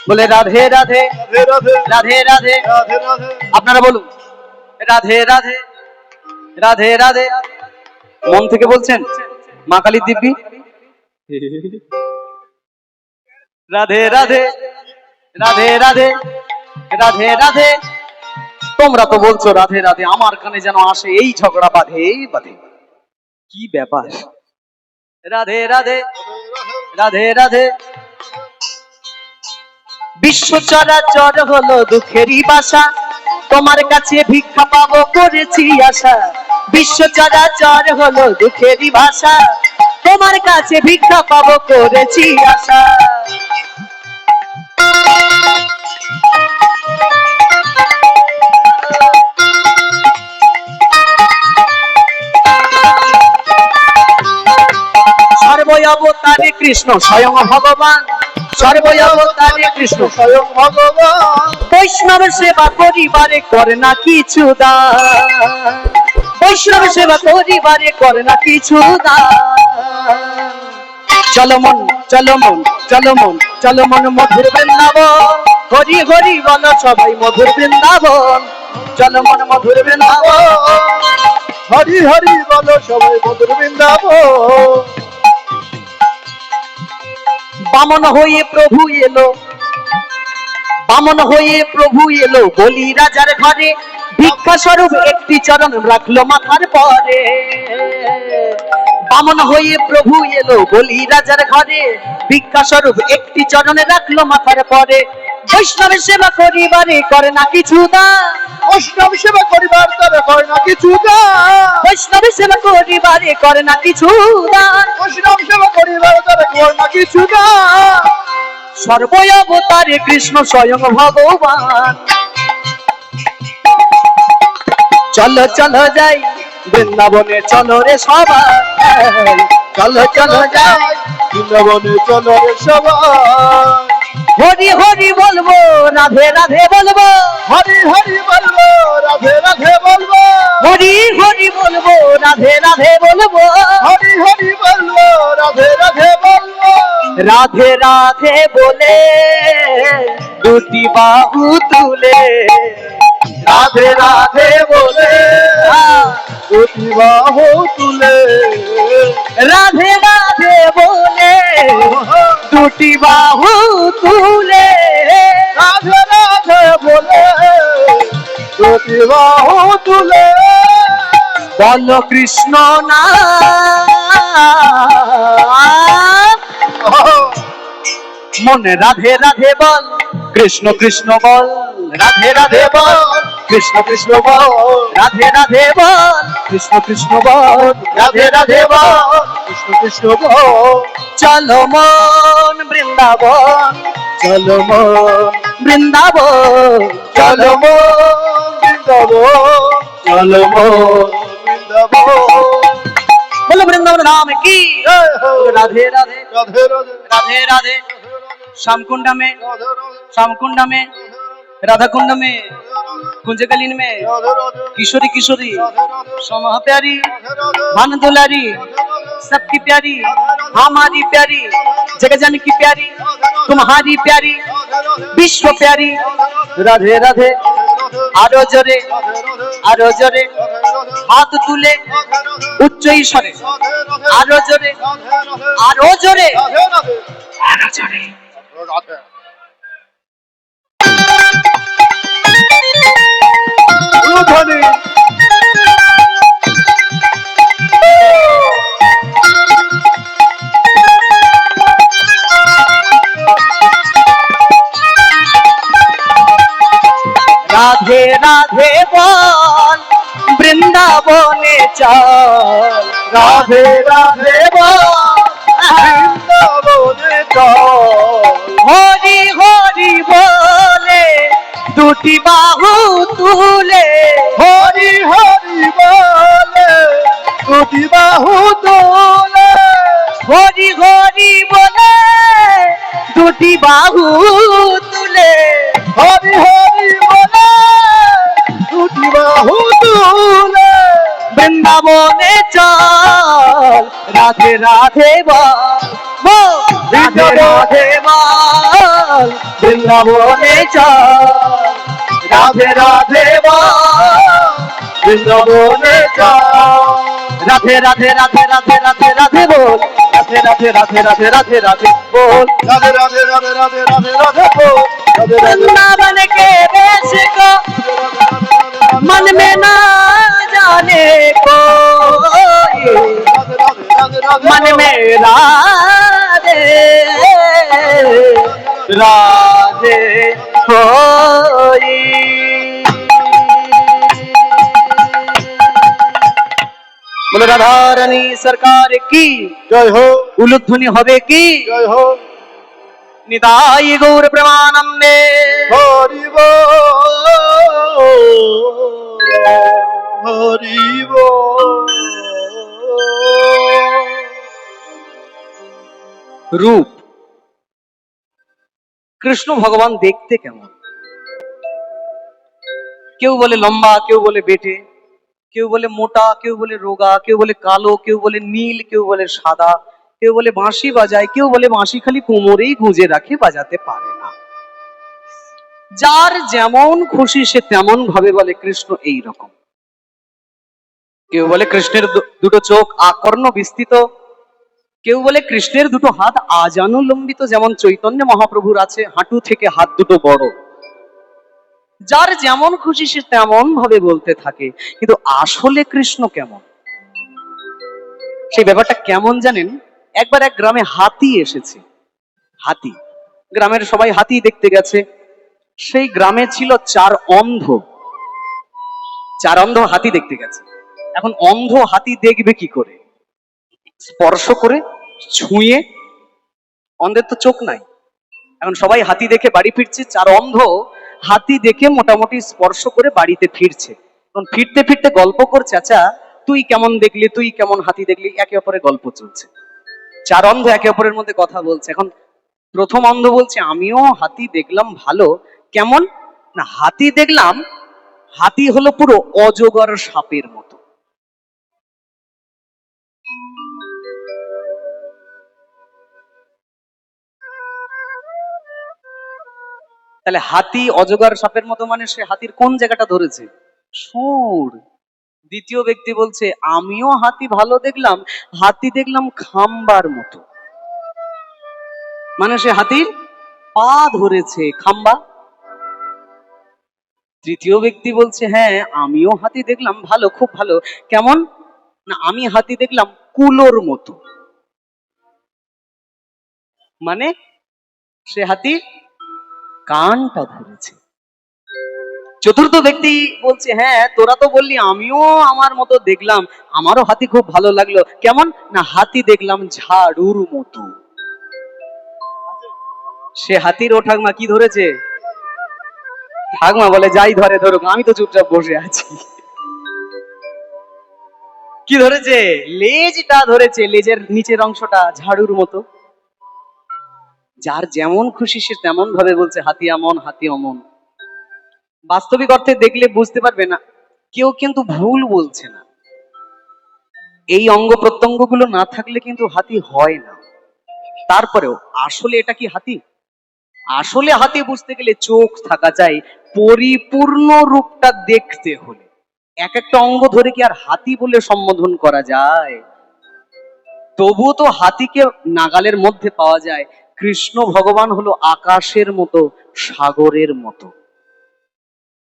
बोले राधे राधे राधे राधे আপনারা বলুন রাধে রাধে রাধे राधे মন থেকে বলছেন মা কালী দিব্যি রাধে রাধে রাধে রাধে রাধে রাধে তোমরা তো বলছো রাধে রাধে আমার কানে যেন আসে এই ঝগড়া বাঁধে বাঁধে কি ব্যাপার রাধে রাধে রাধে রাধে বিশ্ব চরাচর হলো দুঃখেরই বাসা তোমার কাছে ভিক্ষা পাবো করেছি আশা বিশ্ব চরাচর হলো দুঃখেরই ভাষা তোমার কাছে ভিক্ষা পাবো করেছি আশা সর্বঅবতারে কৃষ্ণ স্বয়ং ভগবান সর্বঅবতারে কৃষ্ণ স্বয়ং ভগবান বৈষ্ণব সেবা করিবারে করে না কিছু দান বৈষ্ণব সেবা করিবারে করে না কিছু দান চলো মন চলো মন চলো মন চলো মন মধুর বৃন্দাবন হরি হরি বলো সবাই মধুর বৃন্দাবন চলো মন মধুর বৃন্দাবন হরি হরি বলো সবাই মধুর বৃন্দাবন বামন হয়ে প্রভু এলো বামন হয়ে প্রভু এলো বলি রাজার ঘরে ভিক্ষা স্বরূপ একটি চরণ রাখলো মাথার পরে বামন হয়ে প্রভু এলো বলি রাজার ঘরে ভিক্ষা স্বরূপ একটি চরণে রাখলো মাথার পরে বৈষ্ণবের সেবা করিবারে করে না কিছু দান বৈষ্ণব সেবা করিবার করে করে না কিছু দান বৈষ্ণবের সেবা করিবারে করে না কিছু দান বৈষ্ণব সেবা করিবার করে করে না কিছু দান সর্বঅবতারে কৃষ্ণ স্বয়ং ভগবান চলো চলো যাই বৃন্দাবনে চলো রে সবাই চলো চলো যাই বৃন্দাবনে চলো রে সবাই হরি হরি বলবো রাধে রাধে বলবো হরি হরি বলবো রাধে রাধে বলবো হরি হরি বলবো রাধে রাধে বলবো হরি হরি বলবো রাধে রাধে বলবো রাধে রাধে বলে দুটি বাহু তুলে রাধে রাধে বলে দুটি বাহু তুলে রাধে রাধে বলে দুটি বাহু তুলে রাধে রাধে বলে দুটি বাহু তুলে বল কৃষ্ণ না মনে রাধে রাধে বল কৃষ্ণ কৃষ্ণ বল রাধে রাধে বল কৃষ্ণ কৃষ্ণ বল রাধে রাধে বল কৃষ্ণ কৃষ্ণ বল রাধে রাধে বল কৃষ্ণ কৃষ্ণ বল চলো মন বৃন্দাবন চলো মন বৃন্দাবন চলো মন বৃন্দাবন চলো মন বৃন্দাবন বলো বৃন্দাবন नाम की राधे राधे राधे राधे राधे श्यामकुंड में राधा कुंड में कुंजकलीन में किशोरी किशोरी सोमा प्यारी भान दुलारी सबकी प्यारी हमारी प्यारी जगजन की प्यारी तुम्हारी प्यारी विश्व प्यारी राधे राधे आरो जोरे हाथ तुले उच्च ईश्वरे आरो जोरे आरो जोरे आरो जोरे राधे राधे बोल वृंदावने चल राधे राधे बोल वृंदावने चल हरि हरि बोले दुटी बाहु तुले हरि हरि बोले दुटी बाहु तुले हरि हरि बोले दुटी बाहु तुले हरि हरि बोले दुटी बाहु तुले वृंदावने चल राधे राधे बोल রাধে রাধে বল বৃন্দাবনে চল, রাধে রাধে বল বৃন্দাবনে চল, রাধে রাধে রাধে রাধে রাধে রাধে বল, রাধে রাধে রাধে রাধে রাধে রাধে বল, রাধে রাধে রাধে রাধে রাধে রাধে বল, রাধে রাধে वृंदावन के देश को मन में ना जाने को, मन में राधे राधे होई। बोलो राधा रानी सरकार की জয় হো, उलुध्वनि होवे की জয় হো, निताई गौर प्रेमानंदे। হরি বল, হরি বল। रूप কৃষ্ণ ভগবান দেখতে কেমন? কেউ বলে লম্বা, কেউ বলে বেটে, কেউ বলে মোটা, কেউ বলে রোগা, কেউ বলে কালো, কেউ বলে নীল, কেউ বলে সাদা, কেউ বলে বাঁশি বাজায়, কেউ বলে বাঁশি খালি কোমরেই গুঁজে রাখে, বাজাতে পারে না। যার যেমন খুশি সে তেমন ভাবে বলে কৃষ্ণ এই রকম। কেউ বলে কৃষ্ণের দুটো চোখ আকর্ণ বিস্তৃত, কেউ বলে কৃষ্ণের দুটো হাত আজানুলম্বিত, যেমন চৈতন্য মহাপ্রভুর আছে হাঁটু থেকে হাত দুটো বড়। যার যেমন খুশি সে তেমন ভাবে বলতে থাকে, কিন্তু আসলে কৃষ্ণ কেমন সেই ব্যাপারটা কেমন জানেন? একবার এক গ্রামে হাতি এসেছে। হাতি, গ্রামের সবাই হাতি দেখতে গেছে। সেই গ্রামে ছিল চার অন্ধ হাতি দেখতে গেছে। এখন অন্ধ হাতি দেখবে কি করে? স্পর্শ করে, ছুঁয়ে। অন্ধের তো চোখ নাই। এখন সবাই হাতি দেখে বাড়ি ফিরছে, চার অন্ধ হাতি দেখে মোটামুটি স্পর্শ করে বাড়িতে ফিরছে। এখন ফিরতে ফিরতে গল্প করছে, আচ্ছা তুই কেমন দেখলি, তুই কেমন হাতি দেখলি, একে অপরের গল্প চলছে। চার অন্ধ একে অপরের মধ্যে কথা বলছে। এখন প্রথম অন্ধ বলছে, আমিও হাতি দেখলাম ভালো। কেমন না, হাতি দেখলাম, হাতি হলো পুরো অজগর সাপের মতো। তাহলে হাতি অজগর সাপের মতো মানে সে হাতির কোন জায়গাটা ধরেছে? সুর। দ্বিতীয় ব্যক্তি বলছে, আমিও হাতি ভালো দেখলাম, হাতি দেখলাম খাম্বার মতো, মানে সে হাতির পা ধরেছে, খাম্বা। তৃতীয় ব্যক্তি বলছে, হ্যাঁ আমিও হাতি দেখলাম ভালো, খুব ভালো। কেমন না, আমি হাতি দেখলাম কুলোর মতো, মানে সে হাতির কানটা ধরেছে। চতুর্থ ব্যক্তি বলছে, হ্যাঁ তোরা তো বললি, আমিও আমার মতো দেখলাম, আমারও হাতি খুব ভালো লাগলো। কেমন না, হাতি দেখলাম ঝাড়ুর মতো। সে হাতির ও ঠাকমা কি ধরেছে? ঠাকমা বলে, যাই ধরে ধরুক, আমি তো চুপচাপ বসে আছি। কি ধরেছে? লেজটা ধরেছে, লেজের নিচের অংশটা ঝাড়ুর মতো। যার যেমন খুশি সে তেমন ভাবে বলছে হাতি এমন, হাতি অমন। বাস্তবিক অর্থে দেখলে বুঝতে পারবে না, কেউ কিন্তু ভুল বলছে না। এই অঙ্গ প্রত্যঙ্গ গুলো না থাকলে কিন্তু হাতি হয় না। তারপরেও আসলে এটা কি হাতি? আসলে হাতি বুঝতে গেলে চোখ থাকা চাই, পরিপূর্ণ রূপটা দেখতে হলে। এক একটা অঙ্গ ধরে কি আর হাতি বলে সম্বোধন করা যায়? তবুও তো হাতিকে নাগালের মধ্যে পাওয়া যায়। কৃষ্ণ ভগবান হলো আকাশের মতো, সাগরের মতো,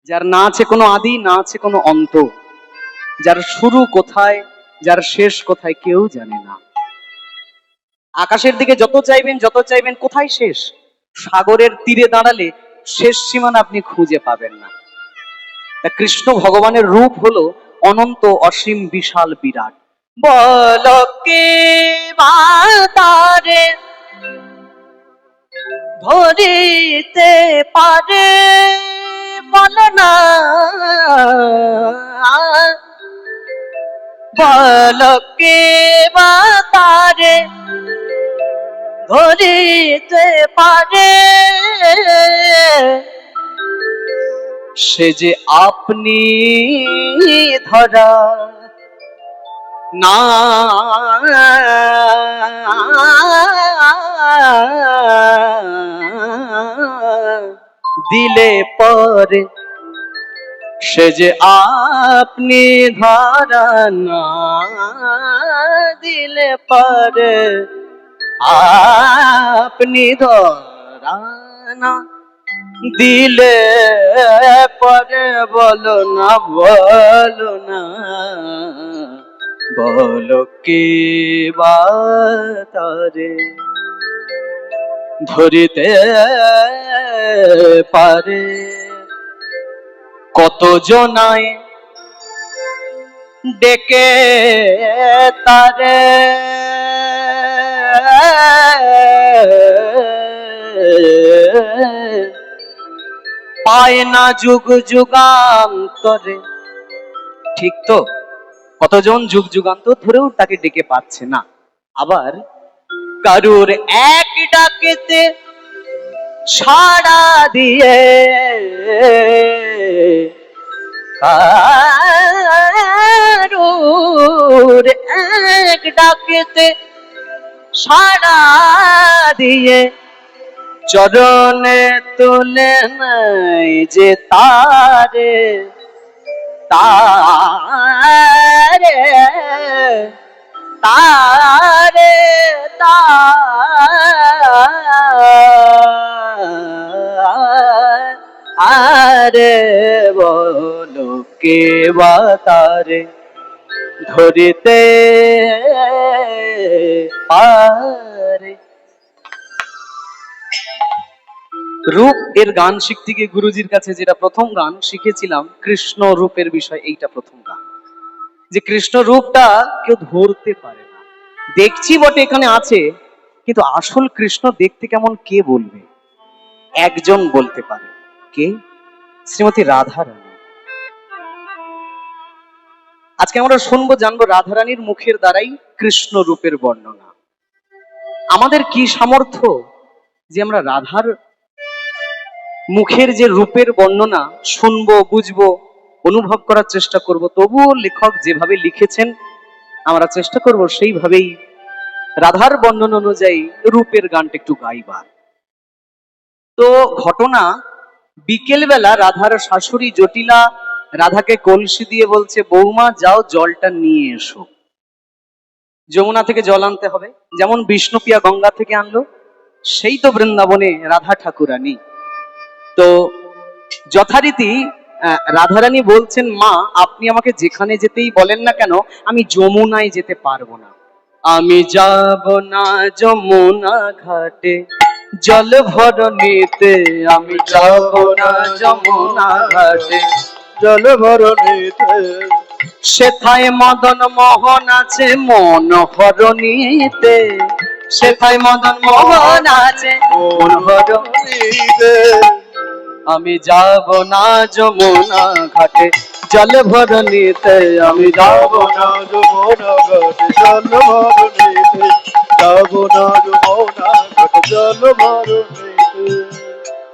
যার না আছে কোনো আদি, না আছে কোনো অন্ত, যার শুরু কোথায়, যার শেষ কোথায় কেউ জানে না। আকাশের দিকে যত চাইবেন কোথায় শেষ? সাগরের তীরে দাঁড়ালে শেষ সীমানা আপনি খুঁজে পাবেন না। তা কৃষ্ণ ভগবানের রূপ হলো অনন্ত, অসীম, বিশাল, বিরাট। বলকে বাতারে ধরিতে পারে, বল না বলকে বাতারে ধরিতে পারে, সে যে আপনি ধরা না দিলে পরে সে যে আপনি ধরা না দিলে পরে আপনি ধরা না দিলে পরে বলো না বলো কে বাতারে ধরিতে পারে কত জনায় ডেকে তারে পায় না যুগ যুগান্তরে। ঠিক তো, কতজন যুগ যুগান্তর ধরেও তাকে ডেকে পাচ্ছে না। আবার কারুর এক ডাকেতে সাড়া দিয়ে কারুর এক ডাকেতে সাড়া দিয়ে চরণে তুলে নাই যে তারে তারে তারে তারে বলো কে বাতারে ধরিতে পারে। রূপ এর গান শিখতে গিয়ে গুরুজির কাছে যেটা প্রথম গান শিখেছিলাম কৃষ্ণ রূপের বিষয়, এইটা প্রথম গান, যে কৃষ্ণ রূপটা কেউ ধরতে পারে না। দেখছি বটে এখানে আছে, কিন্তু আসল কৃষ্ণ দেখতে কেমন কে বলবে? একজন বলতে পারে, কে? শ্রীমতী রাধারানী। আজকে আমরা শুনবো জানবো রাধারানীর মুখের দ্বারাই কৃষ্ণ রূপের বর্ণনা। আমাদের কি সামর্থ্য যে আমরা রাধার মুখের যে রূপের বর্ণনা শুনবো, বুঝবো, অনুভব করার চেষ্টা করব। তবুও লেখক যেভাবে লিখেছেন আমরা চেষ্টা করব সেইভাবেই রাধার বর্ণনা অনুযায়ী রূপের গানটা একটু গাইবার। তো ঘটনা, বিকেল বেলা রাধার শাশুড়ি জটিলা রাধাকে কলসি দিয়ে বলছে, বৌমা যাও জলটা নিয়ে এসো। যমুনা থেকে জল আনতে হবে, যেমন বিষ্ণুপ্রিয়া গঙ্গা থেকে আনলো, সেই তো বৃন্দাবনে রাধা ঠাকুরানী। তো যথারীতি রাধারানী বলছেন, মা আপনি আমাকে যেখানে যেতেই বলেন না কেন আমি যমুনায় যেতে পারবো না। আমি যাব না যমুনা ঘাটে জল ভরণীতে, আমি যাব না যমুনা ঘাটে জল ভরণীতে। সেথায় মদন মোহন আছে মন হরণীতে, সেথায় মদন মোহন আছে মন হরণীতে। আমি যাব না যমুনা ঘাটে জল ভরণীতে, আমি যাব না যমুনা ঘাটে জল ভরণীতে, যাব না যমুনা ঘাটে জল ভরণীতে।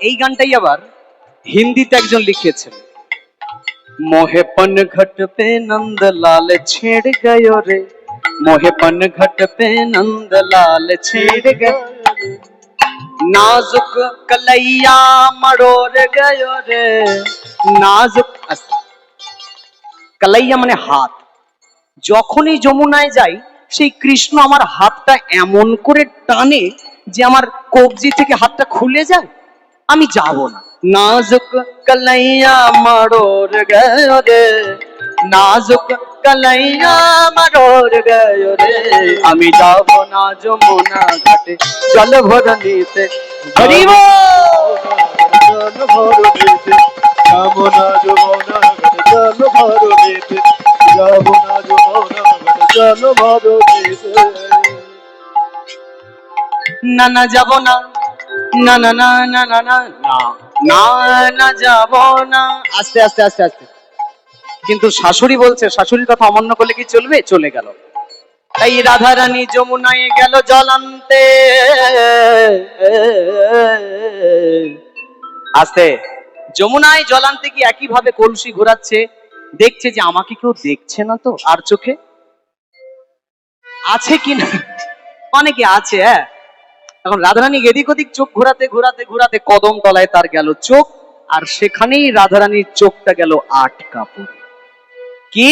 এই গানটাই আবার হিন্দিতে একজন লিখেছেন, मोहे पन घट पे नंद लाल छेड़ गयो रे, मोहे पन घट पे नंद लाल छेड़ गयो, नाजुक कलैया मरोड़ गयो रे, नाजुक कलैया মানে হাত। যখনই যমুনায় যাই সেই কৃষ্ণ আমার হাতটা এমন করে টানে যে আমার কবজি থেকে হাতটা খুলে যায়, আমি যাব না। नाजुक कलैया मरोड़ गयो रे, नाजुक कलैया मरोड़ गयो रे, আমি যাব না যমুনা ঘাটে জল ভরণীতে। হরি বল। জল ভরণীতে, যাব না যমুনা ঘাটে জল ভরণীতে, যাব না যমুনা ঘাটে জল ভরণীতে। না না যাব না, না না না না না না না না যাব না। আস্তে আস্তে আস্তে আস্তে। কিন্তু শাশুড়ি বলছে, শাশুড়ির কথা অমান্য করলে কি চলবে? চলে গেল। তাই রাধারানী যমুনায় গেল জল আনতে। আস্তে। যমুনায় জল আনতে কি একই ভাবে কলসি ঘোরাচ্ছে, দেখছে যে আমাকে কেউ দেখছে না তো আর চোখে আছে কিনা, অনেকে আছে। হ্যাঁ, এখন রাধারানী এদিক ওদিক চোখ ঘোরাতে ঘোরাতে ঘোরাতে কদম তলায় তার গেল চোখ, আর সেখানেই রাধারানীর চোখটা গেল আটকা পড়ে। কি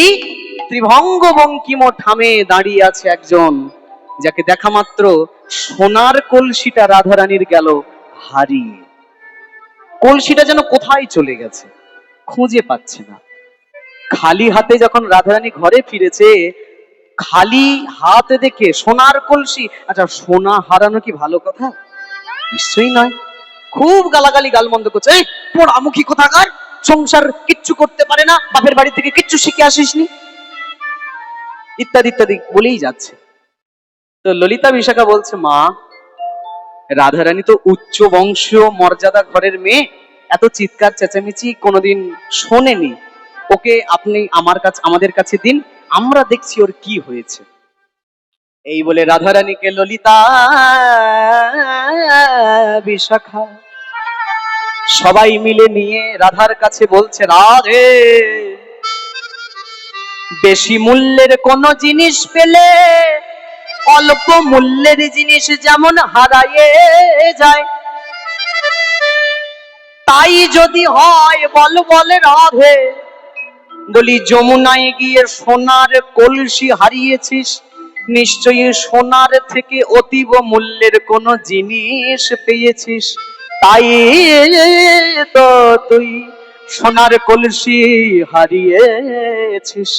ত্রিভঙ্গ বঙ্কিম ঠামে দাঁড়িয়ে আছে একজন, যাকে দেখা মাত্র সোনার কলসিটা রাধারানীর গেল হারিয়ে। কলসিটা যেন কোথায় চলে গেছে, খুঁজে পাচ্ছে না। খালি হাতে যখন রাধারানী ঘরে ফিরেছে, খালি হাতে দেখে সোনার কলসি। আচ্ছা, সোনা হারানো কি ভালো কথা? নিশ্চয়ই নয়। খুব গালাগালি গালমন্দ করছে, এই পোড়ামুখী কোথাকার, সংসার কিচ্ছু করতে পারে না, বাপের বাড়ি থেকে কিচ্ছু শিখে আসিসনি, ইত্যাদি ইত্যাদি বলেই যাচ্ছে। তো ললিতা বিশাখা বলছে, মা, রাধারানী তো উচ্চ বংশীয় মর্যাদা ঘরের মেয়ে, এত চিৎকার চেঁচামেচি কোনোদিন শোনেনি। ওকে আপনি আমাদের কাছে দিন, আমরা দেখছি ওর কি হয়েছে। এই বলে রাধারানীকে ললিতা বিশাখা সবাই মিলে নিয়ে রাধার কাছে বলছে, রাধে, বেশি মূল্যের কোন জিনিস পেলে অল্প মূল্যের জিনিস যেমন হারায়ে যায়, তাই যদি হয় বল বলে রাধে, বলি যমুনায় গিয়ে সোনার কলসি হারিয়েছিস, নিশ্চয়ই সোনার থেকে অতীব মূল্যের কোন জিনিস পেয়েছিস, তাই তো তুই সোনার কলসি হারিয়েছিস।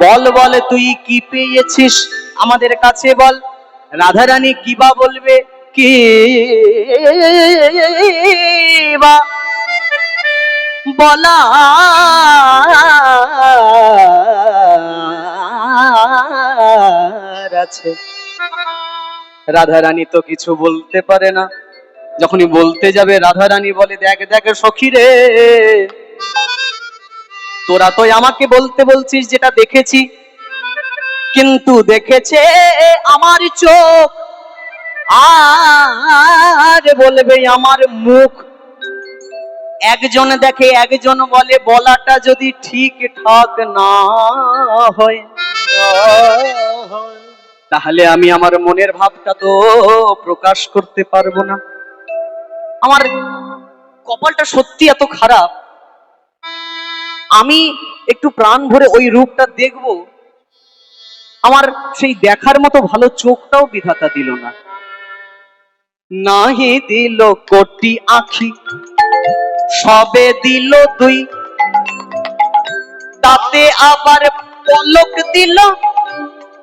বল বল তুই কি পেয়েছিস আমাদের কাছে বল। রাধারানী কিবা বলবে, কি বা বলা আছে। রাধারানী তো কিছু বলতে পারে না। যখনই বলতে যাবে, রাধারানী বলে, দেখ দেখ সখী রে, তোরা তো আমাকে বলতে বলছিস যেটা দেখেছি, কিন্তু দেখেছে আমার চোখ, আর বলবে আমার মুখ। একজন দেখে একজন বলে, বলাটা যদি ঠিক ঠাক না হয়, তাহলে আমি আমার মনের ভাবটা তো প্রকাশ করতে পারবো না। আমার কপালটা সত্যি এত খারাপ, আমি একটু প্রাণ ভরে ওই রূপটা দেখব, আমার সেই দেখার মতো ভালো চোখটাও বিধাতা দিল না। নাহি দিল কোটি আখি, সবে দিল দুই, তাতে আবার পলক দিল,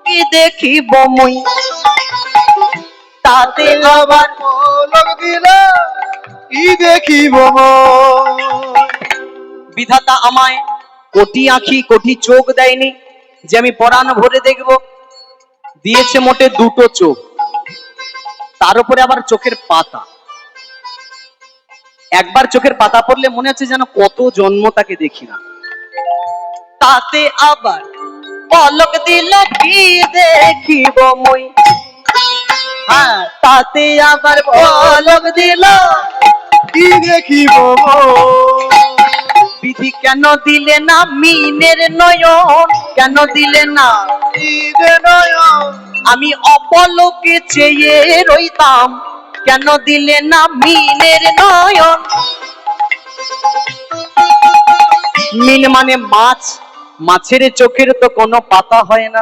কি দেখিব মুই, তাতে আবার পলক দিল, কি দেখিব বিধাতা আমায় কোটি আঁখি কোটি চোখ দেয়নি যে আমি পরাণ ভরে দেখব, দিয়েছে মোটে দুটো চোখ, তার উপরে আবার চোখের পাতা। একবার চোখের পাতা পড়লে মনে হচ্ছে যেন কত জন্ম তাকে দেখি না। তাতে আবার পলক দিল, কি দেখিব মই, হ্যাঁ, তাতে আবার পলক দিল, কি দেখিব বিধি কেন দিলে না মিনের নয়ন, কেন দিলে না, আমি অপলকে চেয়ে রইতাম, কেন দিলে না মিনের নয়ন। মিন মানে মাছ, মাছের চোখের তো কোনো পাতা হয় না।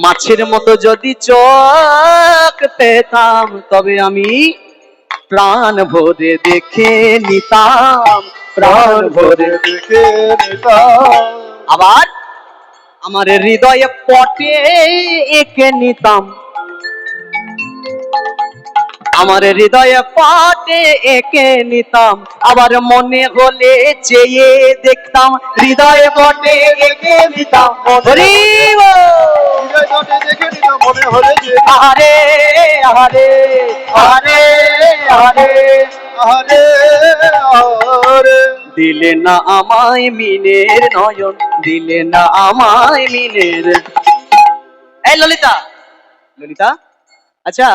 মাছের মতো যদি চোখ পেতাম, তবে আমি প্রাণ ভরে দেখে নিতাম, প্রাণ ভরে দেখে নিতাম। আবার আমার হৃদয়ে পটে এঁকে নিতাম, আমার হৃদয়ে পটে এঁকে নিতাম, আবার মনে হলে চেয়ে দেখতাম, হৃদয়ে পটে এঁকে নিতাম। দেখে নিতাম, মনে হলে যে আরে আরে আরে আরে আরে আরে, দিলে না আমায় মিনের নয়ন, দিলে না আমায় মিনের। এই ললিতা, ললিতা, আচ্ছা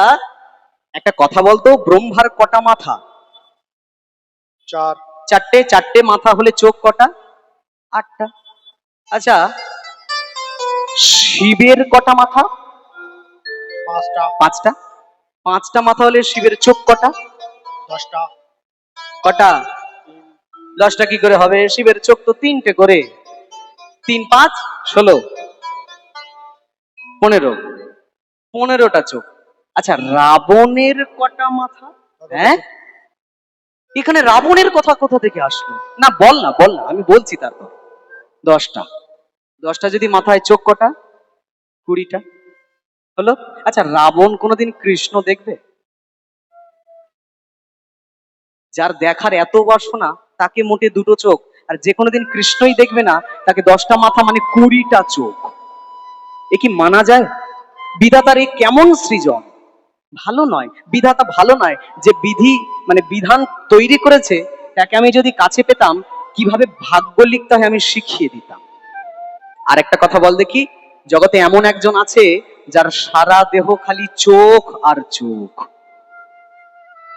একটা কথা বলতো, ব্রহ্মার কটা মাথা? চার। চারটে। চারটে মাথা হলে চোখ কটা? আটটা। আচ্ছা, শিবের কটা মাথা? পাঁচটা। পাঁচটা। পাঁচটা মাথা হলে শিবের চোখ কটা? 10টা। কটা? 10টা কি করে হবে? শিবের চোখ তো 3টে করে, 3 5 16, 15, 15টা চোখ। আচ্ছা, রাবণের কটা মাথা? হ্যাঁ, এখানে রাবণের কথা কোথা থেকে আসলো? না বল না, বল না, আমি বলছি তারপর। 10টা, 10টা যদি মাথায়, চোখ কটা? 20টা হলো। আচ্ছা, রাবণ কোনোদিন কৃষ্ণ দেখবে? যার দেখার এত বাসনা তাকে মোটে 2টো চোখ, আর যে কোনোদিন কৃষ্ণই দেখবে না তাকে 10টা মাথা মানে 20টা চোখ। এ কি মানা যায়? বিধাতার এই কেমন সৃজন! ভালো নয়, বিধাতা ভালো নয়। যে বিধি মানে বিধান তৈরি করেছে তাকে আমি যদি কাছে পেতাম, কিভাবে ভাগ্য লিখতে হয় আমি শিখিয়ে দিতাম। আর একটা কথা বল দেখি, জগতে এমন একজন আছে যার সারা দেহ খালি চোখ আর চোখ।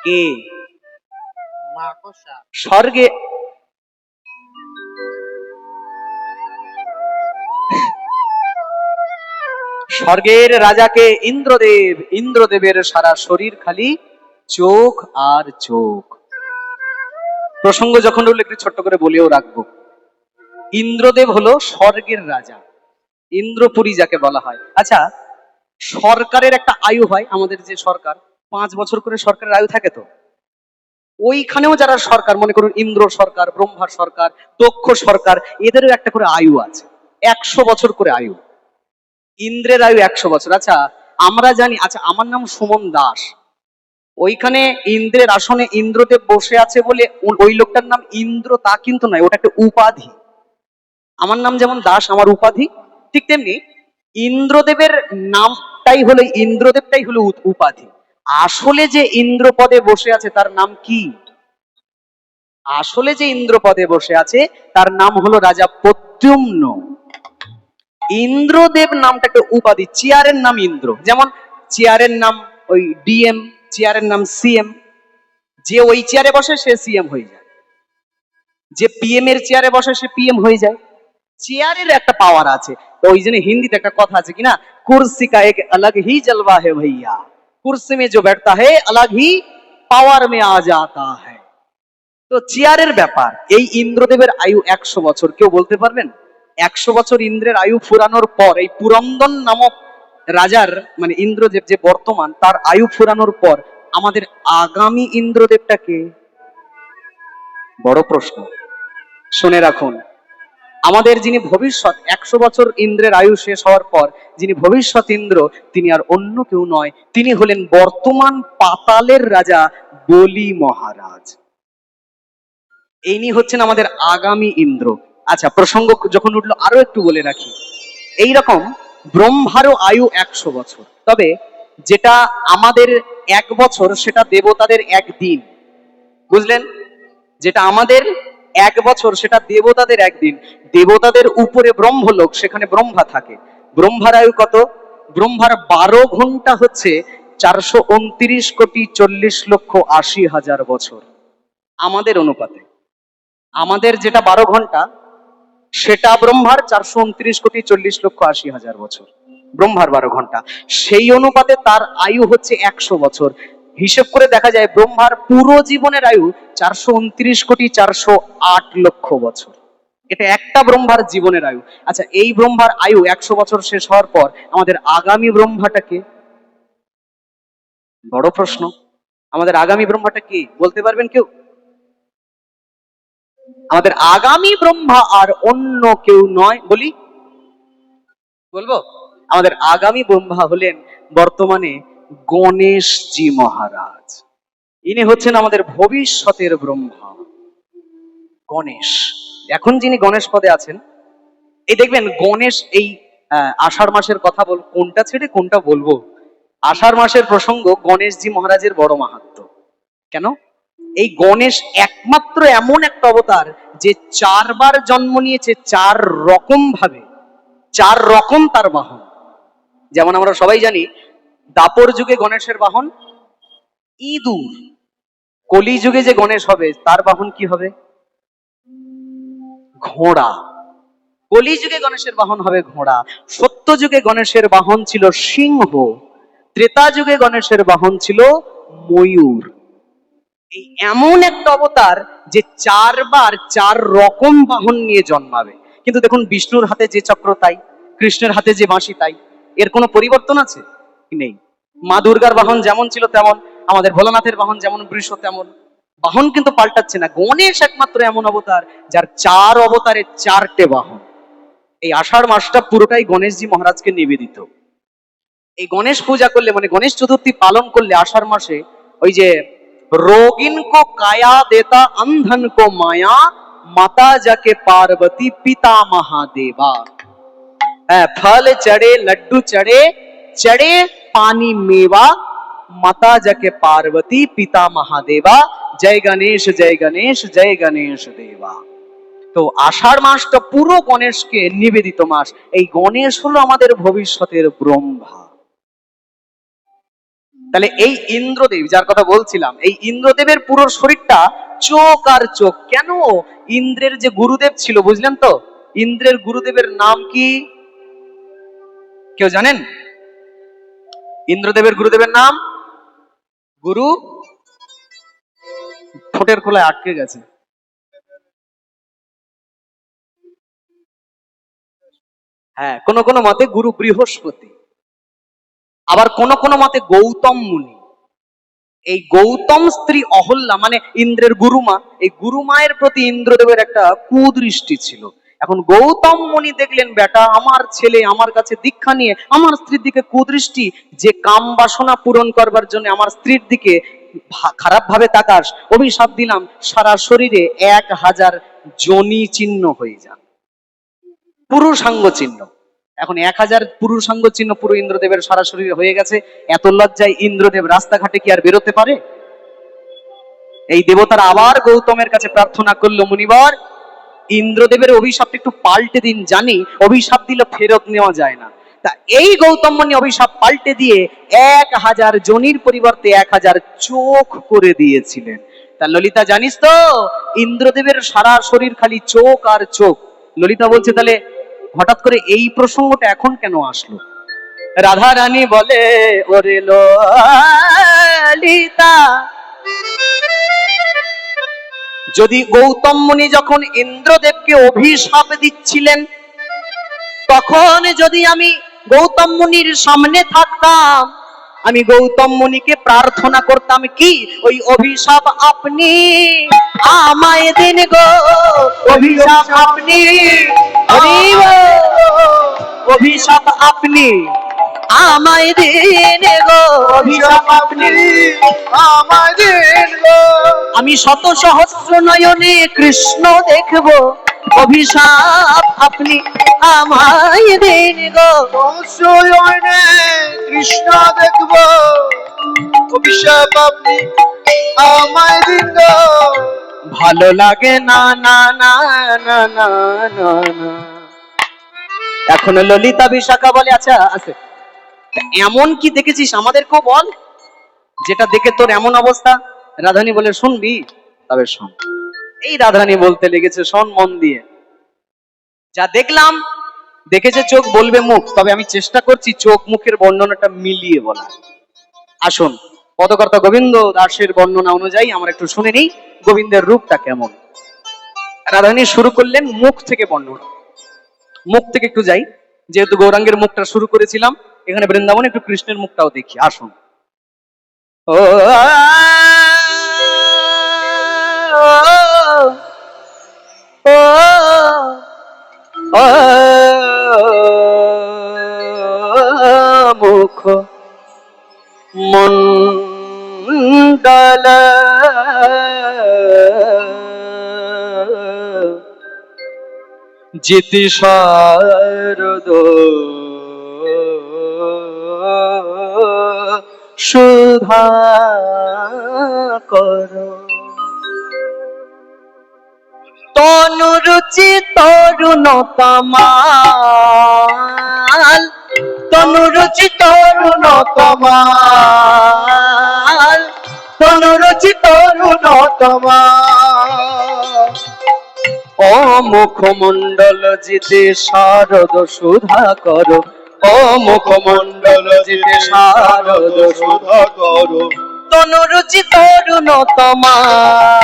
কে? স্বর্গে স্বর্গের রাজাকে ইন্দ্রদেব, ইন্দ্রদেবের সারা শরীর খালি চোখ আর চোখ। প্রসঙ্গ যখন উঠলে একটু ছোট্ট করে বলেও রাখবো, ইন্দ্রদেব হলো স্বর্গের রাজা, ইন্দ্রপুরী যাকে বলা হয়। আচ্ছা, সরকারের একটা আয়ু হয়, আমাদের যে সরকার 5 বছর করে সরকারের আয়ু থাকে, তো ওইখানেও যারা সরকার, মনে করুন ইন্দ্র সরকার, ব্রহ্মার সরকার, দক্ষ সরকার, এদেরও একটা করে আয়ু আছে, 100 বছর করে আয়ু। ইন্দ্রের আয়ু 100 বছর। আচ্ছা, আমরা জানি, আচ্ছা আমার নাম সুমন দাস, ওইখানে ইন্দ্রের আসনে ইন্দ্রদেব বসে আছে বলে ওই লোকটার নাম ইন্দ্র তা কিন্তু নয়, ওটা একটা উপাধি। আমার নাম যেমন দাস আমার উপাধি, ঠিক তেমনি ইন্দ্রদেবের নামটাই হলো, ইন্দ্রদেবটাই হলো উপাধি। আসলে যে ইন্দ্র পদে বসে আছে তার নাম কি? আসলে যে ইন্দ্র পদে বসে আছে তার নাম হলো রাজা প্রদ্যুম্ন। ইন্দ্রদেব নামটা একটা উপাধি, চেয়ারের নাম ইন্দ্র। যেমন চেয়ারের নাম ওই ডিএম, চেয়ারের নাম সিএম। যে ওই চেয়ারে বসে সে সিএম হয়ে যায়, যে পিএম এর চেয়ারে বসে সে পিএম হয়ে যায়। চেয়ারের একটা পাওয়ার আছে। তো ওই জন্য হিন্দিতে একটা কথা আছে কিনা, কুর্সি কা এক अलग ही जलवा है भैया, कुर्सी में जो बैठता है अलग ही पावर में आ जाता है। তো চেয়ারের ব্যাপার। এই ইন্দ্রদেবের আয়ু 100 বছর। কেউ বলতে পারবেন 100 বছর ইন্দ্রের আয়ু ফুরানোর পর, এই পুরন্দন নামক রাজার মানে ইন্দ্রদেব যে বর্তমান, তার আয়ু ফুরানোর পর আমাদের আগামী ইন্দ্রদেবটাকে? বড় প্রশ্ন। শুনে রাখুন, আমাদের যিনি ভবিষ্যৎ, 100 বছর ইন্দ্রের আয়ু শেষ হওয়ার পর যিনি ভবিষ্যৎ ইন্দ্র, তিনি আর অন্য কেউ নয়, তিনি হলেন বর্তমান পাতালের রাজা বলি মহারাজ। ইনি হচ্ছেন আমাদের আগামী ইন্দ্র। আচ্ছা, প্রসঙ্গ যখন উঠলো আরো একটু বলে রাখি, এইরকম ব্রহ্মারও আয়ু 100 বছর, তবে যেটা আমাদের 1 বছর সেটা দেবতাদের 1 দিন। বুঝলেন? যেটা আমাদের 1 বছর সেটা দেবতাদের 1 দিন। দেবতাদের উপরে ব্রহ্মলোক, সেখানে ব্রহ্মা থাকে। ব্রহ্মার আয়ু কত? ব্রহ্মার 12 ঘন্টা হচ্ছে 429,40,80,000 বছর। আমাদের অনুপাতে আমাদের যেটা 12 ঘন্টা সেটা ব্রহ্মার 429,40,80,000 বছর। ব্রহ্মার 12 ঘন্টা, সেই অনুপাতে তার আয়ু হচ্ছে 100 বছর। হিসেব করে দেখা যায় ব্রহ্মার পুরো জীবনের আয়ু 429,408,00,000 বছর। এটা একটা ব্রহ্মার জীবনের আয়ু। আচ্ছা, এই ব্রহ্মার আয়ু 100 বছর শেষ হওয়ার পর আমাদের আগামী ব্রহ্মাটাকে? বড় প্রশ্ন। আমাদের আগামী ব্রহ্মাটা কি বলতে পারবেন কেউ? আমাদের আগামী ব্রহ্মা আর অন্য কেউ নয়। বলবো? আমাদের আগামী ব্রহ্মা হলেন বর্তমানে গণেশজি মহারাজ। ইনি হচ্ছেন আমাদের ভবিষ্যতের ব্রহ্মা, গণেশ। এখন যিনি গণেশ পদে আছেন, এই দেখবেন গণেশ, এই আষাঢ় মাসের কথা বল, কোনটা ছেড়ে কোনটা বলবো। আষাঢ় মাসের প্রসঙ্গ, গণেশজি মহারাজের বড় মাহাত্ম্য। কেন? এই গণেশ একমাত্র এমন একটা অবতার যে 4 বার জন্ম নিয়েছে 4 রকম ভাবে, 4 রকম তার বাহন। যেমন আমরা সবাই জানি দাপর যুগে গণেশের বাহন ইঁদুর, কলি যুগে যে গণেশ হবে তার বাহন কি হবে? ঘোড়া। কলি যুগে গণেশের বাহন হবে ঘোড়া। সত্য যুগে গণেশের বাহন ছিল সিংহ। ত্রেতা যুগে গণেশের বাহন ছিল ময়ূর। এই এমন একটা অবতার যে 4 বার 4 রকম বাহন নিয়ে জন্মাবে। কিন্তু দেখুন বিষ্ণুর হাতে যে চক্র তাই, কৃষ্ণের হাতে যে বাঁশি তাই, এর কোনো পরিবর্তন আছে নেই। মা দুর্গার বাহন যেমন ছিল তেমন, আমাদের ভোলানাথের বাহন যেমন বৃষ তেমন, বাহন কিন্তু পাল্টাচ্ছে না। গণেশ একমাত্র এমন অবতার যার 4 অবতারে 4টে বাহন। এই আষাঢ় মাসটা পুরোটাই গণেশজি মহারাজকে নিবেদিত। এই গণেশ পূজা করলে মানে গণেশ চতুর্থী পালন করলে আষাঢ় মাসে ওই যে रोगिन को काया देता अंधन को माया माता जाके पार्वती पिता महादेवा। फल चढ़े लड्डू चढ़े चढ़े पानी मेवा माता जाके पार्वती पिता महादेवा। जय गणेश जय गणेश जय गणेश देवा। তো আষাঢ় মাসটা পুরো গণেশকে নিবেদিত মাস। এই গণেশ হলো আমাদের ভবিষ্যতের ব্রহ্মা। তাহলে এই ইন্দ্রদেব যার কথা বলছিলাম, এই ইন্দ্রদেবের পুরো শরীরটা চোখ আর চোখ। কেন? ইন্দ্রের যে গুরুদেব ছিল, বুঝলেন তো? ইন্দ্রের গুরুদেবের নাম কি কেউ জানেন? ইন্দ্রদেবের গুরুদেবের নাম গুরু, ঠোঁটের খোলায় আটকে গেছে। হ্যাঁ, কোন কোন মতে গুরু বৃহস্পতি, আবার কোন কোন মতে গৌতম মুনি। এই গৌতম স্ত্রী অহল্যা মানে ইন্দ্রের গুরুমা, এই গুরুমায়ের প্রতি ইন্দ্রদেবের একটা কুদৃষ্টি ছিল। এখন গৌতম মুনি দেখলেন, বেটা আমার ছেলে আমার কাছে দীক্ষা নিয়ে আমার স্ত্রীর দিকে কুদৃষ্টি, যে কাম বাসনা পূরণ করবার জন্য আমার স্ত্রীর দিকে খারাপ ভাবে তাকাস, অভিশাপ দিলাম সারা শরীরে 1000 যোনি চিহ্ন হয়ে যান, পুরুষাঙ্গ চিহ্ন। এখন 1000 পুরুষাঙ্গ চিহ্ন পুরো ইন্দ্রদেবের সারা শরীরে হয়ে গেছে। এত লজ্জায় ইন্দ্রদেব রাস্তাঘাটে কি আর বেরোতে পারে? এই দেবতারা আবার গৌতমের কাছে প্রার্থনা করলো, মুনিবর ইন্দ্রদেবের অভিশাপটা একটু পাল্টে দিন, জানি অভিশাপ দিলে ফেরত নেওয়া যায় না। তা এই গৌতম মুনি অভিশাপ পাল্টে দিয়ে 1000 যোনির পরিবর্তে 1000 চোখ করে দিয়েছিলেন। তা ললিতা জানিস তো, ইন্দ্রদেবের সারা শরীর খালি চোখ আর চোখ। ললিতা বলছে, তাহলে হঠাৎ করে এই প্রসঙ্গটা এখন কেন আসলো? রাধা রানী বলে, ওরে ললিতা, যদি গৌতম মুনি যখন ইন্দ্রদেবকে অভিশাপ দিচ্ছিলেন, তখন যদি আমি গৌতম মুনির সামনে থাকতাম, আমি গৌতম মুনিকে প্রার্থনা করতাম কি, ওই অভিশাপ আপনি আমায় দিন গো, অভিশাপ আপনি, অভিশাপ আপনি আমায় দিন গো, অভিশাপ আপনি আমায় দিন গো। আমি শত সহস্র নয়নে কৃষ্ণ দেখব, অভিশাপ আপনি আমায় দিন গো, সংশয়নে কৃষ্ণ দেখব, অভিশাপ আপনি আমায় দিন গো। ভালো লাগে না না না না না না না। এখন ললিতা বিশাখা বলে, আচ্ছা আছে এমন কি দেখেছিস আমাদেরকেও বল, যেটা দেখে তোর এমন অবস্থা। রাধারানী বলে, শুনবি? তবে শোন। এই রাধারানী বলতে লেগেছে, শোন মন দিয়ে, যা দেখলাম, দেখেছে চোখ বলবে মুখ, তবে আমি চেষ্টা করছি চোখ মুখের বর্ণনাটা মিলিয়ে বলা। আসুন পদকর্তা গোবিন্দ দাসের বর্ণনা অনুযায়ী আমরা একটু শুনে নিই গোবিন্দের রূপটা কেমন। রাধারানী শুরু করলেন মুখ থেকে বর্ণনা। মুখ থেকে একটু যাই, যেহেতু গৌরাঙ্গের মুখটা শুরু করেছিলাম, এখানে বৃন্দাবনে একটু কৃষ্ণের মুখটাও দেখি। আসুন। ও মুখ মন্ডল জিতি শারদ সুধা কর, তনুরুচি তরুণ তমাল, তনুরুচি তরুণ তমাল, তনুরুচি তরুণ তমাল। ও মুখমণ্ডল জিতে শারদ সুধা কর, ও মুখমণ্ডল জিতে শারদ সুধা কর, তনুরুচি তরুণ তোমার